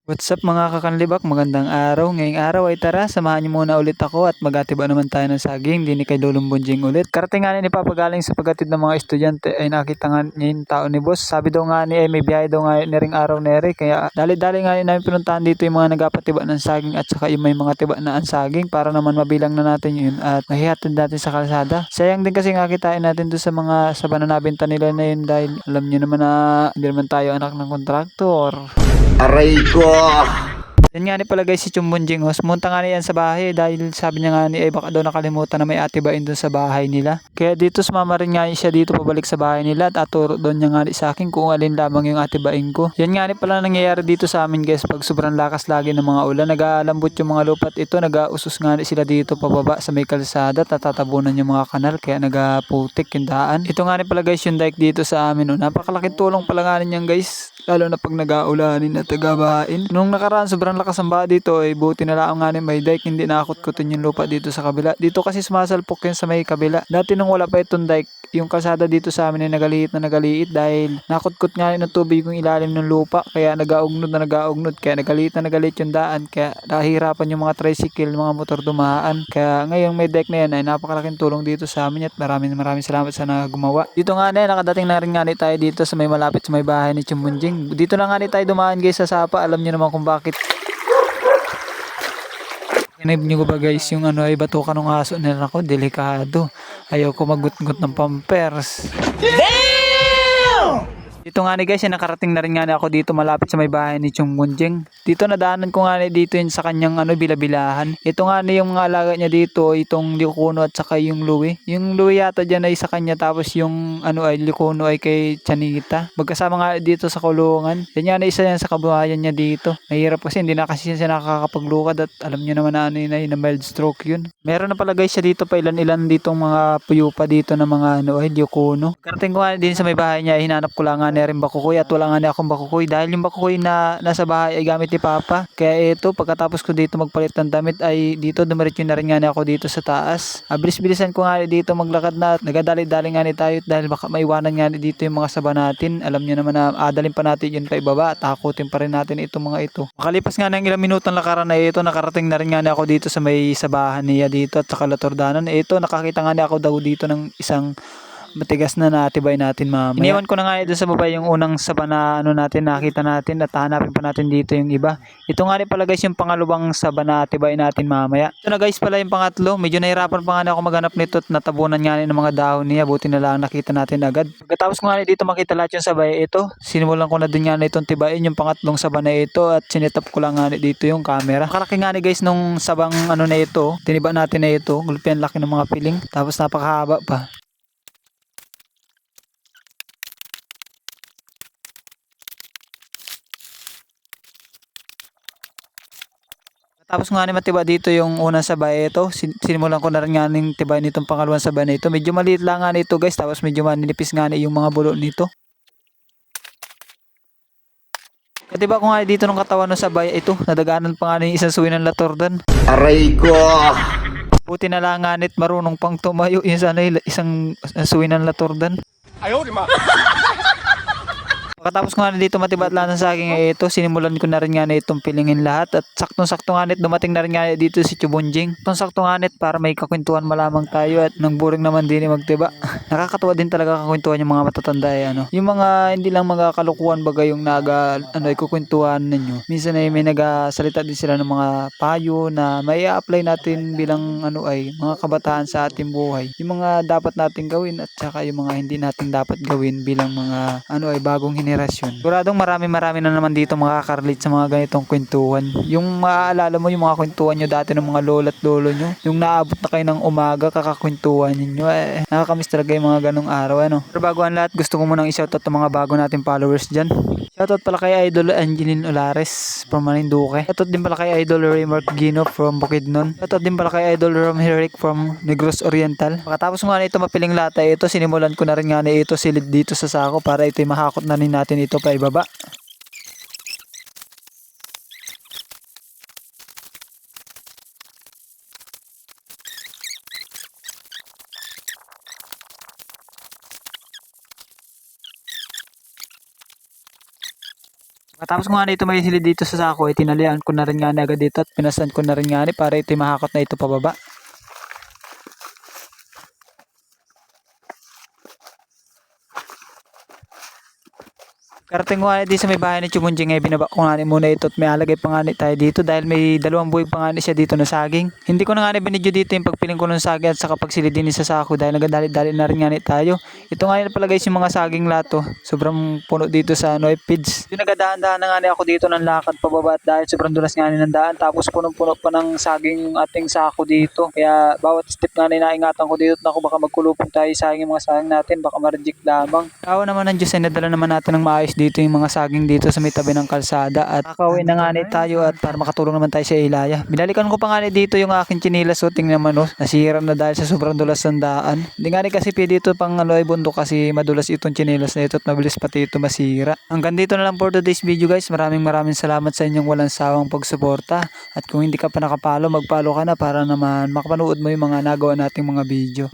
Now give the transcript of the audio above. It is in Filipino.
What's up mga kakanlibak, magandang araw. Ngayong araw ay tara, samahan niyo muna ulit ako at magatiba naman tayo ng saging. Hindi ni kay Lulong Bunjing ulit. Karating nga ni papagaling sa paghatid ng mga estudyante ay nakita nga niya yung tao ni boss. Sabi daw nga ni ay may biyahe daw nga ni ring araw nere. Kaya dali-dali nga namin pinuntahan dito yung mga nagapatiba ng saging at saka yung may mga tiba na ang saging para naman mabilang na natin yun at mahihatid natin sa kalsada. Sayang din kasi nga kitain natin doon sa mga saban na nabenta nila na yun dahil alam niyo naman na hindi naman tayo anak ng kontraktor. Aray ko! Yan nga ni pala guys si Chumbunjing Hos. Munta nga niyan sa bahay dahil sabi niya nga ni ay baka daw nakalimutan na may atibain doon sa bahay nila. Kaya dito sumama rin nga siya dito pabalik sa bahay nila at aturo doon niya nga ni sa akin kung alin lamang yung atibain ko. Yan nga ni pala nangyayari dito sa amin guys pag sobrang lakas lagi ng mga ulan. Nag-aalambot yung mga lupa at ito nag-ausos nga ni sila dito pababa sa may kalsada at tatabunan yung mga kanal kaya nagaputik yung daan. Ito nga ni pala guys yung dike dito sa amin. Napakalaking tulong pala nga niyan guys. Lalo na pag nag-aulanin at tagabahain. Nung nakaraan sobrang lakas ang baha dito ay buti na lang nga ni may dike hindi nakakutkutin yung lupa dito sa kabila. Dito kasi sumasalpok yun sa may kabila. Dati nung wala pa itong dike, yung kalsada dito sa amin ay nagaliit dahil nakutkot nga ng tubig yung ilalim ng lupa kaya nag-augnod kaya nagaliit yung daan kaya nahihirapan yung mga tricycle, mga motor dumaan. Kaya ngayon may dike na yan ay napakalaking tulong dito sa amin at maraming salamat sa gumawa. Dito nga na nakadating na rin nga ni tayo dito sa may malapit sa may bahay ni Chumunjing. Dito na nga ni tayo dumaan guys sa Sapa. Alam niyo naman kung bakit. Kinib nyo ba guys yung ano ay batukan ng aso nila ako, delikado. Ayaw ko magut-gut ng pampers. Dito nga ni guys, nakarating na rin nga ako dito malapit sa may bahay ni Chung Munjing. Dito nadaanan ko nga dito yun sa kanyang bilabilahan. Ito nga ni yung mga alaga niya dito, itong Likuno at saka yung Louie. Yung Louie yata dyan ay sa kanya tapos yung ay Likuno ay kay Chanita. Magkasama nga dito sa kulungan. Yan nga na isa yan sa kabuhayan niya dito. Mahirap kasi hindi na kasi siya nakakapaglukad at alam niyo naman na ano yun ay na mild stroke yun. Meron na pala guys siya dito pa ilan ditong mga puyupa dito na mga ay Likuno. Karating ko nga din sa may bahay niya, hinanap ko lang nga rin bakukoy at wala nga akong bakukoy dahil yung bakukoy na nasa bahay ay gamit ni Papa. Kaya ito pagkatapos ko dito magpalit ng damit ay dito dumiretso na rin nga ako dito sa taas. Bilis-bilisan ko nga dito maglakad na at nagadali-dali nga tayo dahil baka maiwanan nga dito yung mga saba natin. Alam niyo naman na adalin pa natin yun pa ibaba at takutin pa rin natin itong mga ito. Makalipas nga ng ilang minutong lakaran na ito nakarating na rin nga ako dito sa may sabahan niya dito at sa Kalatordanan. Ito nakakita nga ako daw dito ng isang matigas na natibay natin mamaya. Iniwan ko na nga doon sa baba yung unang saba na natin nakita natin at hanapin pa natin dito yung iba. Ito nga rin pala guys yung pangalawang saba na tibay natin mamaya. Ito na guys pala yung pangatlo. Medyo nahirapan pa nga ako maghanap nito at natabunan nga ng mga dahon niya. Buti na lang nakita natin agad. Pagkatapos ko nga dito makita lahat yung sabay ito. Sinimulan ko na din nga itong tibayin yung pangatlong saba na ito at sinetap ko lang nga dito yung camera. Nakalaki nga guys nung sabang na ito. Tiniba natin na ito. Gulpian laki ng mga piling. Tapos napakahaba pa. Tapos nga matiba dito yung unang sabay ito. Sinimulan ko na rin nga ng tibay nitong pangalawang sabay na ito. Medyo maliit lang nga nito guys. Tapos medyo manilipis nga yung mga bulo nito. Katiba ko nga dito ng katawan ng sabay ito. Nadagaanan pa nga yung isang suwi ng latordan. Aray ko! Buti na lang nga marunong pang tumayo yung isang suwi ng latordan. Ayaw, di ma! Pagkatapos ko nga dito matibat lang sa akin ito, sinimulan ko na rin nga itong pilingin lahat at saktong-sakto nga dumating na rin nga dito si Chubunjing. Saktong-sakto nga para may kakwentuhan malamang tayo at nang boring naman din magtiba. Nakakatuwa din talaga kakwentuhan yung mga matatanda yung mga hindi lang mga kalukuhan baga yung ikukwentuhan ninyo. Minsan ay may nagasalita din sila ng mga payo na may apply natin bilang mga kabataan sa ating buhay. Yung mga dapat natin gawin at saka yung mga hindi natin dapat gawin bilang mga bagong henerasyon. Siguradong marami na naman dito makaka-relate sa mga ganitong kwentuhan. Yung maaalala mo yung mga kwentuhan nyo dati ng mga lola at lolo nyo. Yung naabot na kayo ng umaga kakakwentuhan ninyo. Nakakamiss talaga yung mga ganong araw. Pero bago ang lahat, gusto ko munang i-shoutout ang mga bago nating followers dyan. Shoutout pala kay Idol Angeline Olares from Marinduque. Shoutout din pala kay Idol Raymark Gino from Bukidnon. Shoutout din pala kay Idol Rom Herrick from Negros Oriental. Pagkatapos nga ito mapiling lata ito, sinimulan ko na rin nga ito silid dito sa sako para ito mahakot na rin natin ito pa ibaba. Matapos ko nga na ito may silid dito sa sako, tinalian ko na rin nga na agad dito at pinasan ko na rin nga para ito mahakot na ito pababa. Karating ko nga di sa may bahay ni Chumunjing ay binaba ko nga ni muna ito at may alagay pa nga ni tayo dito dahil may dalawang buhay pa nga ni siya dito na saging. Hindi ko na nga ni binidyo dito yung pagpiling ko ng saging at saka pagsilid din sa sako dahil nagadali-dali na rin nga ni tayo. Ito nga ni pala guys yung mga saging lato. Sobrang puno dito sa feeds. Yung nagadahan-dahan na nga ni ako dito ng lakad pababa at dahil sobrang dulas nga ni ng daan tapos punong-puno pa ng saging yung ating sako dito. Kaya bawat step nga ni naingatan ko dito na baka magkulupong tayo sayang yung mga saging natin baka ma-reject lamang. Awa naman ng Diyos ay nadala naman natin ng maayos dito yung mga saging dito sa may tabi ng kalsada at kakauwi na nga ni tayo at para makatulong naman tayo sa Ilaya. Binalikan ko pa nga ni dito yung aking chinilas so tingnan naman nasira na dahil sa sobrang dulas ng daan. Hindi nga ni kasi pwede ito pang ay bundok kasi madulas itong chinilas na ito at mabilis pati ito masira. Hanggang dito na lang for today's video guys. Maraming salamat sa inyong walang sawang pagsuporta at kung hindi ka pa nakapalo magpalo ka na para naman makapanood mo yung mga nagawa nating mga video.